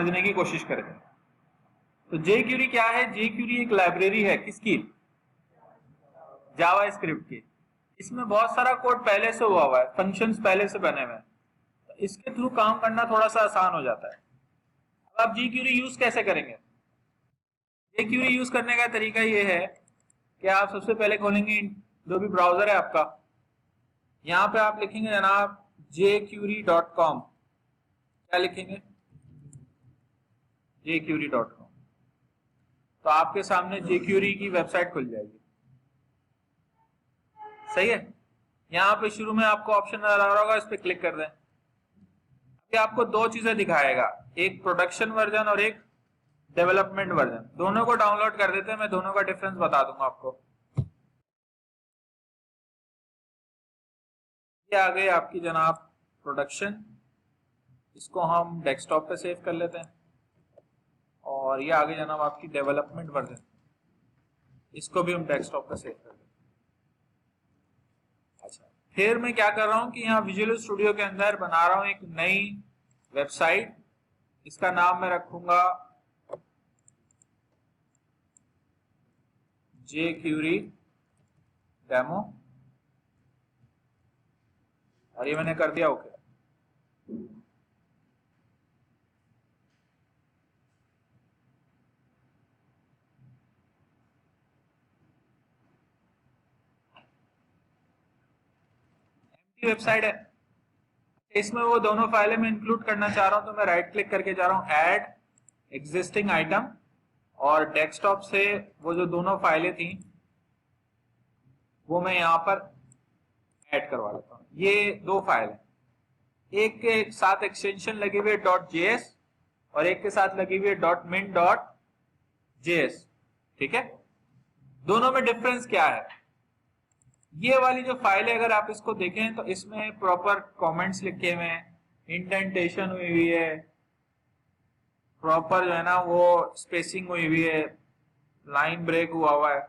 समझने की कोशिश करेंगे। तो jQuery क्या है? jQuery एक लाइब्रेरी है, किसकी? जावा स्क्रिप्ट की। इसमें बहुत सारा कोड पहले से हुआ है, फंक्शंस पहले से बने हुए हैं, तो इसके थ्रू काम करना थोड़ा सा आसान हो जाता है। अब आप jQuery यूज कैसे करेंगे? jQuery यूज करने का तरीका ये है कि आप सबसे पहले खोलेंगे जो भी ब्राउजर है आपका, यहाँ पे आप लिखेंगे जनाब jQuery.com। क्या लिखेंगे? jQuery.com। तो आपके सामने jQuery की वेबसाइट खुल जाएगी, सही है। यहाँ पे शुरू में आपको ऑप्शन नजर आ रहा होगा, इस पे क्लिक कर दें। अभी आपको दो चीजें दिखाएगा, एक प्रोडक्शन वर्जन और एक डेवलपमेंट वर्जन। दोनों को डाउनलोड कर देते हैं, मैं दोनों का डिफरेंस बता दूंगा आपको। ये आ गई आपकी जनाब प्रोडक्शन, इसको हम डेस्कटॉप पे सेव कर लेते हैं। और ये आ गई जनाब आपकी डेवलपमेंट वर्जन, इसको भी हम डेस्कटॉप पे सेव कर लेते हैं। अच्छा, फिर मैं क्या कर रहा हूं कि यहाँ विजुअल स्टूडियो के अंदर बना रहा हूं एक नई वेबसाइट, इसका नाम मैं रखूंगा jQuery डेमो, और ये मैंने कर दिया ओके। वेबसाइट है, इसमें वो दोनों फाइलें मैं इंक्लूड करना चाह रहा हूं, तो मैं राइट क्लिक करके जा रहा हूं ऐड एग्जिस्टिंग आइटम, और डेस्कटॉप से वो जो दोनों फाइलें थी वो मैं यहाँ पर ऐड करवा लेता हूँ। ये दो फाइल है, एक के साथ एक्सटेंशन लगी हुई है .js और एक के साथ लगी हुई है .min.js, ठीक है। दोनों में डिफरेंस क्या है? ये वाली जो फाइल है अगर आप इसको देखें तो इसमें प्रॉपर कमेंट्स लिखे हुए हैं, इंडेंटेशन हुई है, प्रॉपर जो है ना वो स्पेसिंग हुई है, लाइन ब्रेक हुआ है।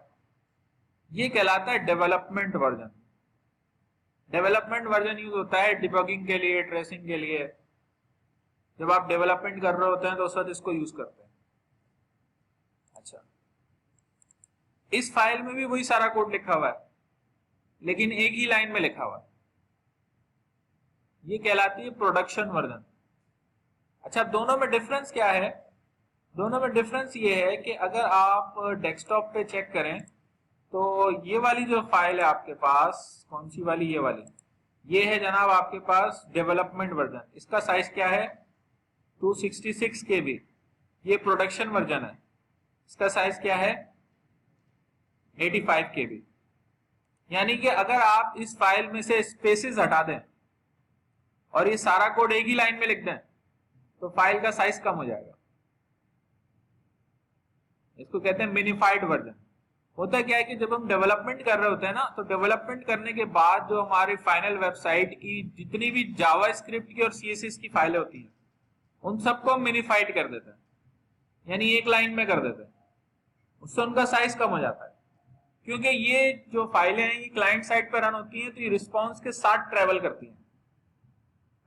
ये कहलाता है development version. Development version use होता है डिबगिंग के लिए, ट्रेसिंग के लिए। जब आप डेवलपमेंट कर रहे होते हैं तो उस वक्त इसको यूज करते हैं। अच्छा, इस फाइल में भी वही सारा कोड लिखा हुआ है, लेकिन एक ही लाइन में लिखा हुआ है। ये कहलाती है प्रोडक्शन वर्जन। अच्छा, दोनों में डिफरेंस क्या है? दोनों में डिफरेंस ये है कि अगर आप डेस्कटॉप पे चेक करें तो ये वाली जो फाइल है आपके पास, कौन सी वाली? ये वाली, ये है जनाब आपके पास डेवलपमेंट वर्जन। इसका साइज क्या है? 266 KB। ये प्रोडक्शन वर्जन है, इसका साइज क्या है? 85 KB। यानी कि अगर आप इस फाइल में से स्पेसेस हटा दें और ये सारा कोड एक ही लाइन में लिख दें तो फाइल का साइज कम हो जाएगा। इसको कहते हैं मिनिफाइड वर्जन। होता क्या है कि जब हम डेवलपमेंट कर रहे होते हैं ना, तो डेवलपमेंट करने के बाद जो हमारी फाइनल वेबसाइट की जितनी भी जावा स्क्रिप्ट की और CSS की फाइलें होती हैं उन सबको हम मिनिफाइड कर देते हैं, यानी एक लाइन में कर देते हैं। उससे उनका साइज कम हो जाता है, क्योंकि ये जो फाइलें हैं ये क्लाइंट साइड पर रन होती हैं, तो ये रिस्पॉन्स के साथ ट्रेवल करती हैं।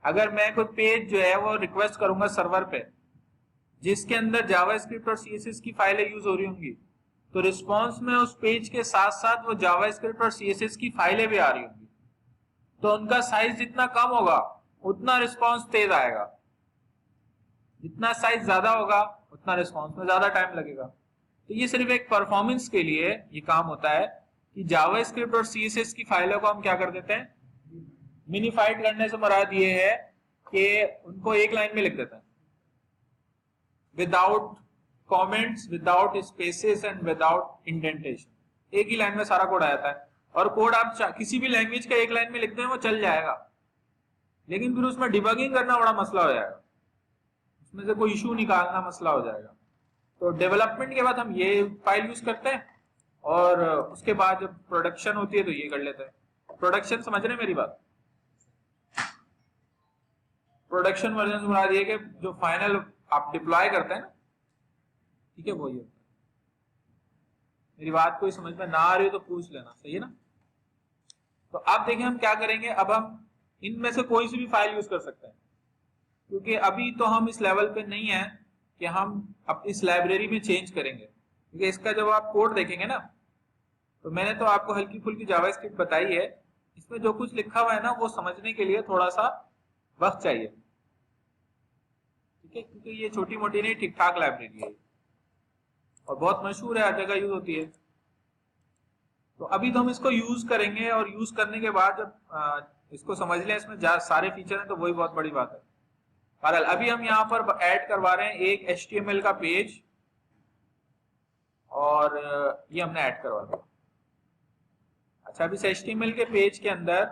अगर मैं कोई पेज जो है वो रिक्वेस्ट करूंगा सर्वर पे जिसके अंदर जावास्क्रिप्ट और CSS की फाइलें यूज हो रही होंगी, तो रिस्पॉन्स में उस पेज के साथ साथ वो जावास्क्रिप्ट और CSS की फाइलें भी आ रही होंगी, तो उनका साइज जितना कम होगा उतना रिस्पॉन्स तेज आएगा। जितना साइज ज्यादा होगा उतना रिस्पॉन्स में ज्यादा टाइम लगेगा। तो ये सिर्फ एक परफॉर्मेंस के लिए ये काम होता है कि जावास्क्रिप्ट और CSS की फाइलों को हम क्या कर देते हैं, मिनिफाइड करने से मुराद ये है कि उनको एक लाइन में लिख देते हैं, without comments, without spaces and without indentation. एक ही लाइन में सारा कोड आ जाता है। और कोड आप किसी भी लैंग्वेज का एक लाइन में लिखते हैं वो चल जाएगा, लेकिन फिर उसमें डिबगिंग करना बड़ा मसला हो जाएगा, उसमें से कोई इशू निकालना मसला हो जाएगा। तो डेवलपमेंट के बाद हम ये फाइल यूज करते हैं और उसके बाद जब प्रोडक्शन होती है तो ये कर लेते हैं। प्रोडक्शन समझ रहे हैं मेरी बात? प्रोडक्शन वर्जन से मुराद ये कि जो फाइनल आप डिप्लॉय करते हैं ना, ठीक है, वो ये। मेरी बात कोई समझ में ना आ रही हो तो पूछ लेना, सही है ना? तो अब देखिए हम क्या करेंगे। अब हम इनमें से कोई सी भी फाइल यूज कर सकते हैं, क्योंकि अभी तो हम इस लेवल पे नहीं है कि हम अब इस लाइब्रेरी में चेंज करेंगे, क्योंकि इसका जब आप कोड देखेंगे ना, तो मैंने तो आपको हल्की फुल्की जावास्क्रिप्ट बताई है, इसमें जो कुछ लिखा हुआ है ना वो समझने के लिए थोड़ा सा वक्त चाहिए, ठीक है, क्योंकि ये छोटी मोटी नहीं, ठीक ठाक लाइब्रेरी है और बहुत मशहूर है, हर जगह यूज होती है। तो अभी तो हम इसको यूज करेंगे और यूज करने के बाद जब इसको समझ लें, इसमें सारे फीचर हैं, तो वही बहुत बड़ी बात है। बहरहाल अभी हम यहाँ पर ऐड करवा रहे हैं एक HTML का पेज, और ये हमने ऐड करवा दिया। अच्छा, अब इस HTML के पेज के अंदर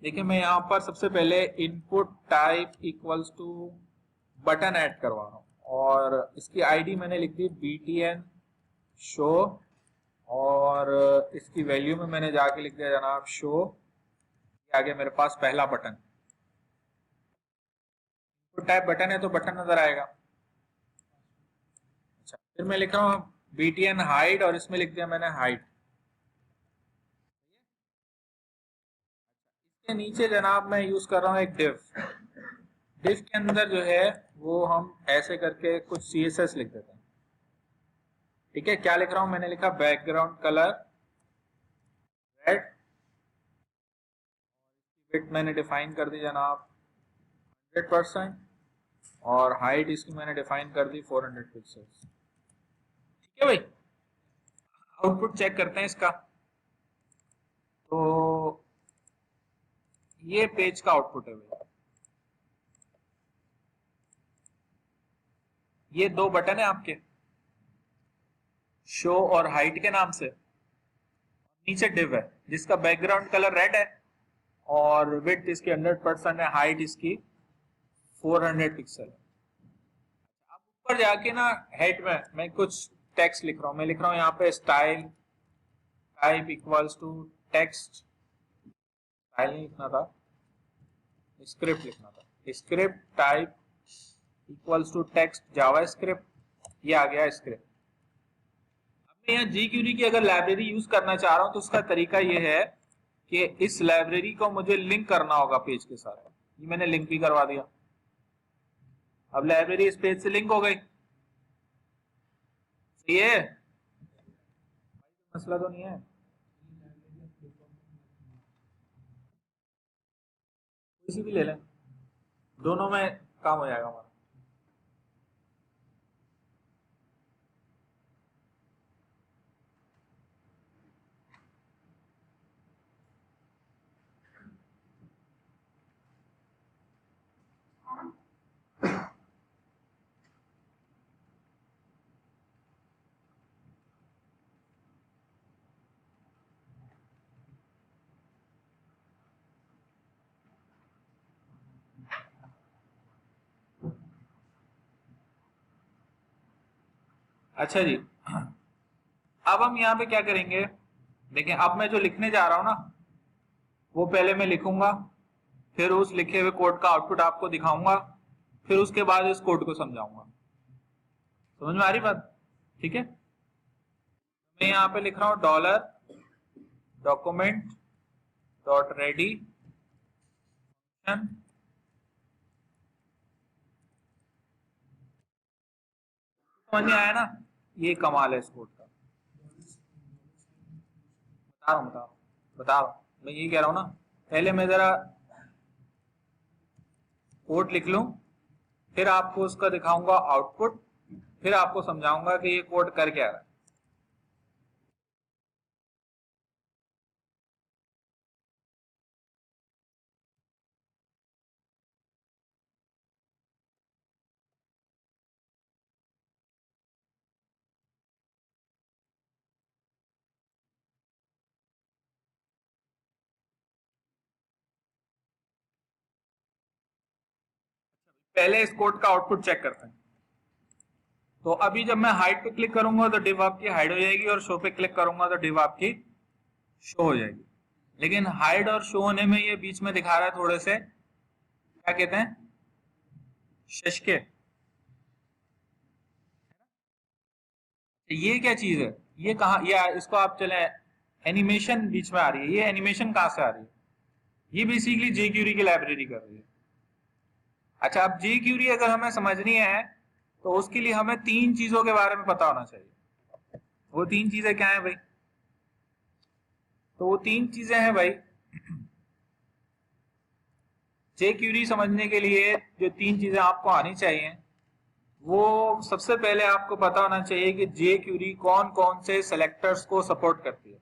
देखिए, मैं यहाँ पर सबसे पहले input type equals to button add करवा रहा हूँ, और इसकी आईडी मैंने लिख दी btn शो, और इसकी वैल्यू में मैंने जाके लिख दिया जनाब शो। आगे मेरे पास पहला बटन, इनपुट टाइप बटन है तो बटन नजर आएगा। अच्छा, फिर मैं लिख रहा हूँ btn हाइट, और इसमें लिख दिया मैंने हाइट। इसके नीचे जनाब मैं यूज कर रहा हूँ एक डिव। डिव के अंदर जो है वो हम ऐसे करके कुछ CSS लिख देते हैं, ठीक है। क्या लिख रहा हूं, मैंने लिखा बैकग्राउंड कलर रेड, विड्थ मैंने डिफाइन कर दी जनाब 100%, और हाइट इसकी मैंने डिफाइन कर दी 400 पिक्सेल्स, ठीक है भाई। आउटपुट चेक करते हैं इसका। तो ये पेज का आउटपुट है भाई, ये दो बटन है आपके, शो और हाइट के नाम से, नीचे डिव है जिसका बैकग्राउंड कलर रेड है, और विड्थ इसकी 100% है, हाइट इसकी 400 पिक्सल है। अब ऊपर जाके ना हेड में मैं कुछ टेक्स्ट लिख रहा हूं, मैं लिख रहा हूं यहाँ पे style type equals to text, style नहीं लिखना था, स्क्रिप्ट लिखना था, script type equals to text JavaScript, ये आ गया स्क्रिप्ट। अब मैं यहाँ jQuery की अगर लाइब्रेरी यूज करना चाह रहा हूं तो उसका तरीका ये है कि इस लाइब्रेरी को मुझे लिंक करना होगा पेज के साथ। ये मैंने लिंक भी करवा दिया, अब लाइब्रेरी इस पेज से लिंक हो गई, सही है, मसला तो नहीं है। किसी भी ले लें, दोनों में काम हो जाएगा हमारा। अच्छा जी, अब हम यहाँ पे क्या करेंगे, देखें अब मैं जो लिखने जा रहा हूं ना वो पहले मैं लिखूंगा, फिर उस लिखे हुए कोड का आउटपुट आपको दिखाऊंगा, फिर उसके बाद इस कोड को समझाऊंगा। समझ में आ रही बात, ठीक है। मैं यहाँ पे लिख रहा हूं डॉलर डॉक्यूमेंट डॉट रेडी, समझ में आया ना, ये कमाल है इस कोड का। बता रहा हूं मैं यही कह रहा हूं ना, पहले मैं जरा कोड लिख लूं, फिर आपको उसका दिखाऊंगा आउटपुट, फिर आपको समझाऊंगा कि ये कोड कर क्या रहा है। पहले इस कोड का आउटपुट चेक करते हैं। तो अभी जब मैं हाइट पे क्लिक करूंगा तो डिव आपकी हाइड हो जाएगी, और शो पे क्लिक करूंगा तो डिव आपकी शो हो जाएगी। लेकिन हाइड और शो होने में ये बीच में दिखा रहा है थोड़े से, क्या कहते हैं, शशके। ये क्या चीज है, ये कहा, या इसको आप चले, एनिमेशन बीच में आ रही है, ये एनिमेशन कहां से आ रही है, ये बेसिकली jQuery की लाइब्रेरी कर रही है। अच्छा, अब jQuery अगर हमें समझनी है तो उसके लिए हमें 3 चीजों के बारे में पता होना चाहिए। वो 3 चीजें क्या है भाई? तो वो 3 चीजें हैं भाई, jQuery समझने के लिए जो 3 चीजें आपको आनी चाहिए, वो सबसे पहले आपको पता होना चाहिए कि jQuery कौन कौन से सेलेक्टर्स को सपोर्ट करती है।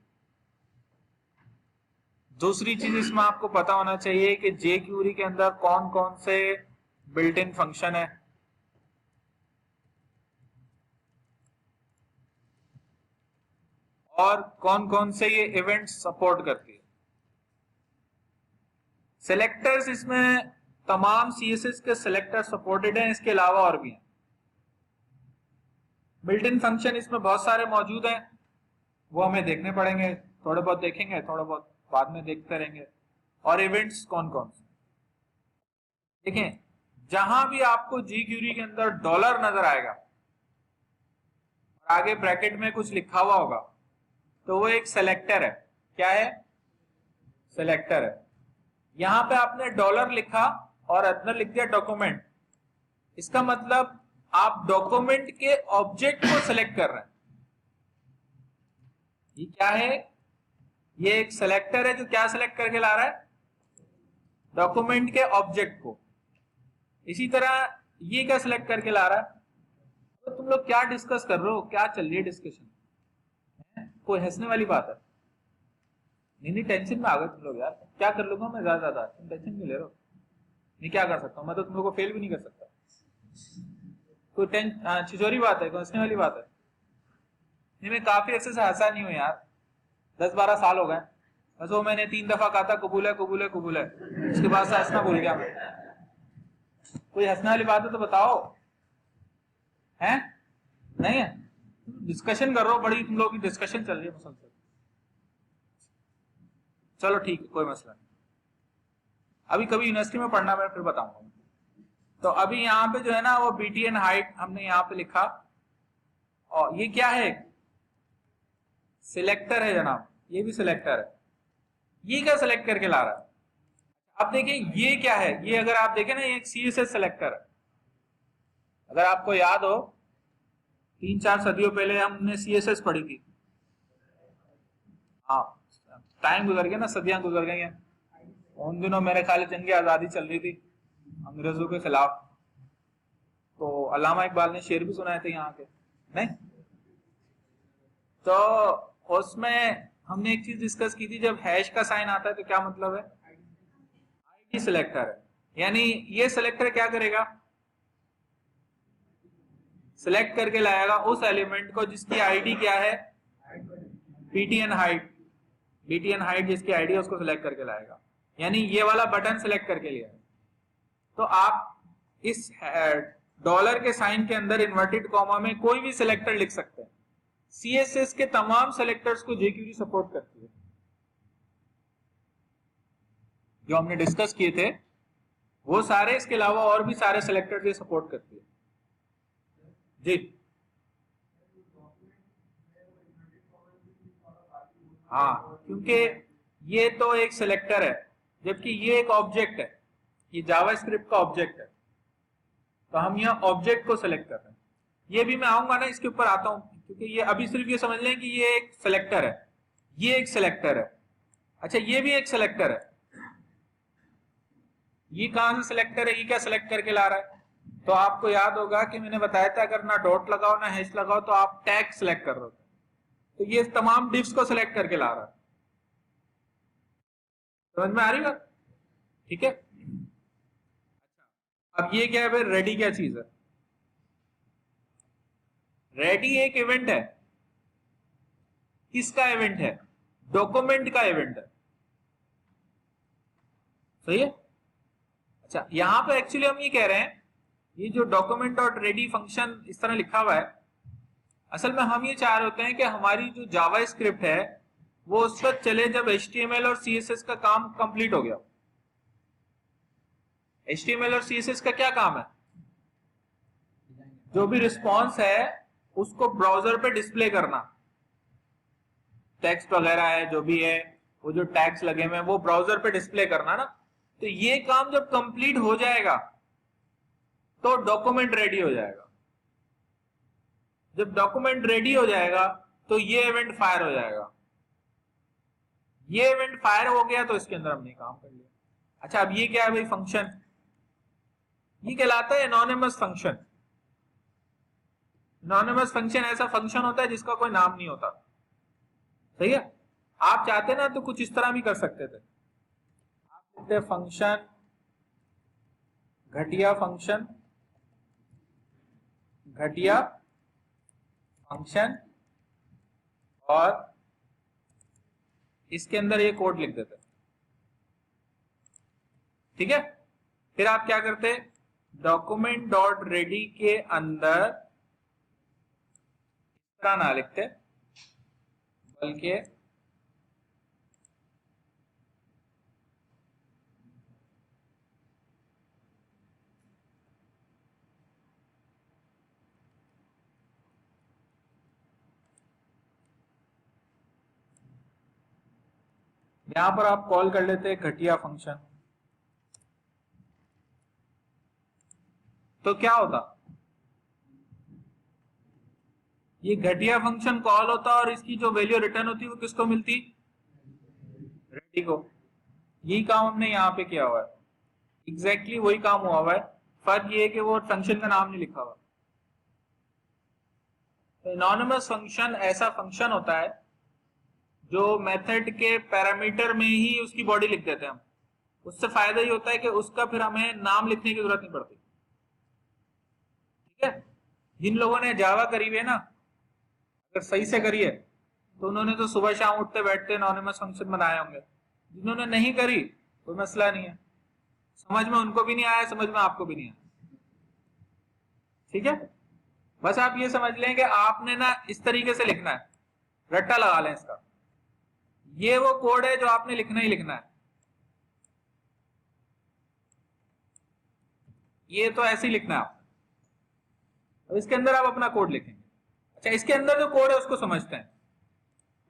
दूसरी चीज इसमें आपको पता होना चाहिए कि jQuery के अंदर कौन कौन से बिल्ट इन फंक्शन है। और कौन कौन से ये इवेंट्स सपोर्ट करती है। सेलेक्टर्स इसमें तमाम CSS के सेलेक्टर सपोर्टेड हैं, इसके अलावा और भी हैं। बिल्ट इन फंक्शन इसमें बहुत सारे मौजूद हैं, वो हमें देखने पड़ेंगे, थोड़े बहुत देखेंगे, थोड़े बहुत बाद में देखते रहेंगे। और इवेंट्स कौन कौन से देखें, जहां भी आपको jQuery के अंदर डॉलर नजर आएगा और आगे ब्रैकेट में कुछ लिखा हुआ होगा, तो वो एक सेलेक्टर है। क्या है? सेलेक्टर है। यहां पे आपने डॉलर लिखा और अंदर लिख दिया डॉक्यूमेंट, इसका मतलब आप डॉक्यूमेंट के ऑब्जेक्ट को सिलेक्ट कर रहे हैं। ये क्या है? ये एक सेलेक्टर है जो क्या सिलेक्ट करके ला रहा है? डॉक्यूमेंट के ऑब्जेक्ट को। इसी तरह ये क्या सिलेक्ट करके ला रहा है? तो तुम लोग क्या डिस्कस कर रहे हो? क्या चल रही है डिस्कशन? कोई हंसने वाली बात है? नहीं, टेंशन में आ गए तुम लोग यार। क्या कर लूंगा मैं ज्यादा, तुम टेंशन क्यों ले रहे हो? नहीं, क्या कर सकता हूँ मैं? तो तुम लोग को फेल भी नहीं कर सकता। कोई छिचोरी बात है? कोई हंसने वाली बात है? नहीं, मैं काफी अच्छे से हंसा नहीं हूँ यार, 10-12 साल हो गए। बस वो मैंने 3 दफा कहा था कबूल है कबूल है कबूल है, उसके बाद से हंसना भूल गया मैं। कोई हंसने वाली बात है तो बताओ। हैं? नहीं है? डिस्कशन कर रहा हूँ, बड़ी तुम लोगों की डिस्कशन चल रही है मुसलसल। चलो ठीक है, कोई मसला नहीं। अभी कभी यूनिवर्सिटी में पढ़ना मैं फिर बताऊंगा। तो अभी यहाँ पे जो है ना वो BTN हाइट हमने यहाँ पे लिखा, और ये क्या है? सिलेक्टर है जनाब, ये भी सिलेक्टर है। ये क्या सिलेक्ट करके ला रहा है? अब देखिए ये क्या है? ये अगर आप देखें ना, ये एक CSS सिलेक्टर है। अगर आपको याद हो 3-4 सदियों पहले हमने CSS पढ़ी थी। हाँ, टाइम गुजर गया ना, सदियां गुजर गई हैं। उन दिनों मेरे ख्याल जंग आजादी चल रही थी अंग्रेजों के खिलाफ, तो अल्लामा इकबाल ने शेर भी सुनाए थे यहाँ के, नहीं? तो उसमें हमने एक चीज डिस्कस की थी, जब हैश का साइन आता है तो क्या मतलब है? आईडी सिलेक्टर है। यानी ये सिलेक्टर क्या करेगा? सिलेक्ट करके लाएगा उस एलिमेंट को जिसकी आईडी क्या है? BTN height. BTN हाइट जिसकी आईडी है उसको सिलेक्ट करके लाएगा। यानी ये वाला बटन सिलेक्ट करके लिया है। तो आप इस डॉलर के साइन के अंदर इन्वर्टेड कॉमा में कोई भी सिलेक्टर लिख सकते हैं। CSS के तमाम सेलेक्टर्स को jQuery सपोर्ट करती है, जो हमने डिस्कस किए थे वो सारे, इसके अलावा और भी सारे सेलेक्टर्स ये सपोर्ट करती है जी। हाँ, क्योंकि ये तो एक सिलेक्टर है जबकि ये एक ऑब्जेक्ट है, ये जावास्क्रिप्ट का ऑब्जेक्ट है, तो हम यहाँ ऑब्जेक्ट को सिलेक्ट कर रहे हैं। ये भी मैं आऊंगा ना, इसके ऊपर आता हूं, क्योंकि ये अभी सिर्फ ये समझ लें कि ये एक सिलेक्टर है, ये एक सिलेक्टर है। अच्छा, ये भी एक सिलेक्टर है। ये कहां से सिलेक्टर है? ये क्या सिलेक्ट करके ला रहा है? तो आपको याद होगा कि मैंने बताया था अगर ना डॉट लगाओ ना हैश लगाओ तो आप टैग सिलेक्ट कर रहे हो, तो ये तमाम डिव्स को सिलेक्ट करके ला रहा है। समझ में आ रही बात? ठीक है। अब ये क्या है भाई? रेडी क्या चीज है? रेडी एक इवेंट है। किसका इवेंट है? डॉक्यूमेंट का इवेंट है। सही है। अच्छा, यहां पे एक्चुअली हम ये कह रहे हैं, ये जो डॉक्यूमेंट डॉट रेडी फंक्शन इस तरह लिखा हुआ है, असल में हम ये चाह रहे होते हैं कि हमारी जो जावा स्क्रिप्ट है वो उस वक्त चले जब HTML और CSS का काम कंप्लीट हो गया। HTML और CSS का क्या काम है? जो भी रिस्पॉन्स है उसको ब्राउजर पे डिस्प्ले करना, टेक्स्ट वगैरह है जो भी है, वो जो टैग्स लगे हुए हैं वो ब्राउजर पे डिस्प्ले करना ना। तो ये काम जब कंप्लीट हो जाएगा तो डॉक्यूमेंट रेडी हो जाएगा। जब डॉक्यूमेंट रेडी हो जाएगा तो ये इवेंट फायर हो जाएगा। ये इवेंट फायर हो गया तो इसके अंदर हमने काम कर लिया। अच्छा, अब ये क्या है भाई? फंक्शन। ये कहलाता है एनोनिमस फंक्शन। एनोनिमस फंक्शन ऐसा फंक्शन होता है जिसका कोई नाम नहीं होता। सही है? आप चाहते ना तो कुछ इस तरह भी कर सकते थे। आप लिखते फंक्शन, घटिया फंक्शन, घटिया फंक्शन, और इसके अंदर ये कोड लिख देते। ठीक है? फिर आप क्या करते? डॉक्यूमेंट डॉट रेडी के अंदर इस तरह ना लिखते, बल्कि यहां पर आप कॉल कर लेते घटिया फंक्शन। तो क्या होता? ये घटिया फंक्शन कॉल होता और इसकी जो वैल्यू रिटर्न होती वो किसको मिलती? रेडी को। यही काम हमने यहाँ पे किया हुआ है। एग्जैक्टली वही काम हुआ हुआ है। फर्क ये है कि वो फंक्शन का नाम नहीं लिखा हुआ। तो एनोनिमस फंक्शन ऐसा फंक्शन होता है जो मेथड के पैरामीटर में ही उसकी बॉडी लिख देते हैं हम। उससे फायदा ये होता है कि उसका फिर हमें नाम लिखने की जरूरत नहीं पड़ती। ठीक है? जिन लोगों ने जावा करी है ना, अगर सही से करी है तो उन्होंने तो सुबह शाम उठते बैठते एनोनिमस फंक्शन बनाए होंगे। जिन्होंने नहीं करी कोई मसला नहीं है, समझ में उनको भी नहीं आया, समझ में आपको भी नहीं आया। ठीक है? बस आप ये समझ लें कि आपने ना इस तरीके से लिखना है, रट्टा लगा लें इसका। ये वो कोड है जो आपने लिखना ही लिखना है। ये तो ऐसे ही लिखना है आप। अब इसके अंदर आप अपना कोड लिखेंगे। अच्छा, इसके अंदर जो कोड है उसको समझते हैं।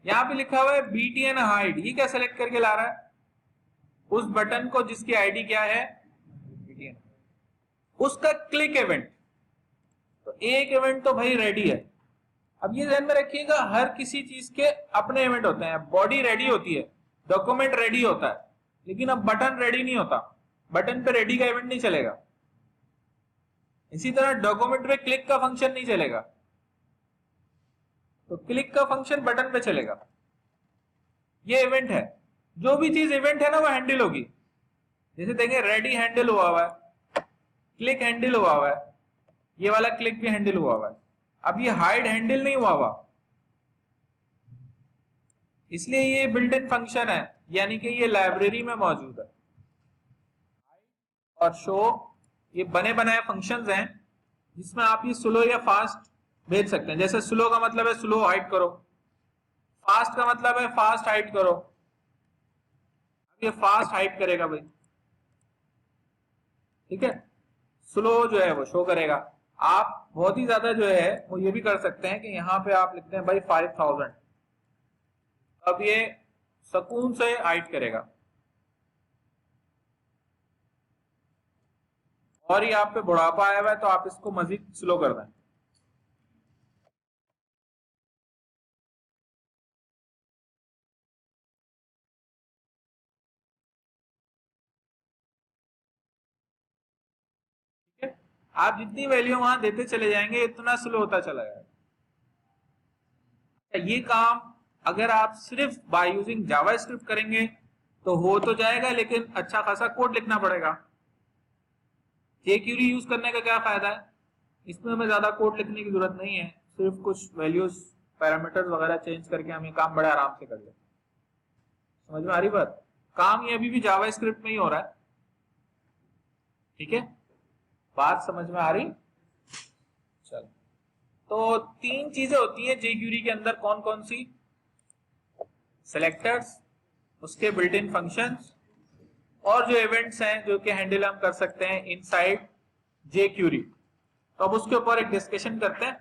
यहां पे लिखा हुआ है BTN हाइड। ये क्या सेलेक्ट करके ला रहा है? उस बटन को जिसकी आईडी क्या है? BTN। उसका क्लिक इवेंट। तो एक इवेंट तो भाई रेडी है। अब ये ध्यान में रखिएगा, हर किसी चीज के अपने इवेंट होते हैं। बॉडी रेडी होती है, डॉक्यूमेंट रेडी होता है, लेकिन अब बटन रेडी नहीं होता। बटन पे रेडी का इवेंट नहीं चलेगा। इसी तरह डॉक्यूमेंट पे क्लिक का फंक्शन नहीं चलेगा, तो क्लिक का फंक्शन बटन पे चलेगा। ये इवेंट है। जो भी चीज इवेंट है ना वो हैंडल होगी। जैसे देखें, रेडी हैंडल हुआ हुआ है, क्लिक हैंडल हुआ हुआ है, ये वाला क्लिक भी हैंडल हुआ हुआ है। अब ये हाइड हैंडल नहीं हुआ हुआ, इसलिए ये बिल्ट इन फंक्शन है, यानी कि ये लाइब्रेरी में मौजूद है। और शो ये बने बनाए फंक्शंस हैं जिसमें आप ये स्लो या फास्ट भेज सकते हैं। जैसे स्लो का मतलब है स्लो हाइड करो, फास्ट का मतलब है फास्ट हाइड करो। अब ये फास्ट हाइड करेगा भाई। ठीक है? स्लो जो है वो शो करेगा। आप बहुत ही ज्यादा जो है वो ये भी कर सकते हैं कि यहां पे आप लिखते हैं भाई 5000। अब ये सुकून से हाइड करेगा। और ये आप पे बुढ़ापा आया हुआ है तो आप इसको मजीद स्लो कर दें। ठीक है? आप जितनी वैल्यू वहां देते चले जाएंगे इतना स्लो होता चला जाएगा। ये काम अगर आप सिर्फ बाय यूजिंग जावास्क्रिप्ट करेंगे तो हो तो जाएगा, लेकिन अच्छा खासा कोड लिखना पड़ेगा। jQuery यूज करने का क्या फायदा है? इसमें हमें ज्यादा कोड लिखने की जरूरत नहीं है, सिर्फ कुछ वैल्यूज पैरामीटर्स वगैरह चेंज करके हम ये काम बड़े आराम से कर लेते। समझ में आ रही बात? काम ये अभी भी जावास्क्रिप्ट में ही हो रहा है। ठीक है? बात समझ में आ रही? चलो, तो तीन चीजें होती हैं jQuery के अंदर। कौन कौन सी? सेलेक्टर्स, उसके बिल्ट इन फंक्शंस, और जो इवेंट्स हैं जो कि हैंडल हम कर सकते हैं इनसाइड jQuery। तो अब उसके ऊपर एक डिस्कशन करते हैं।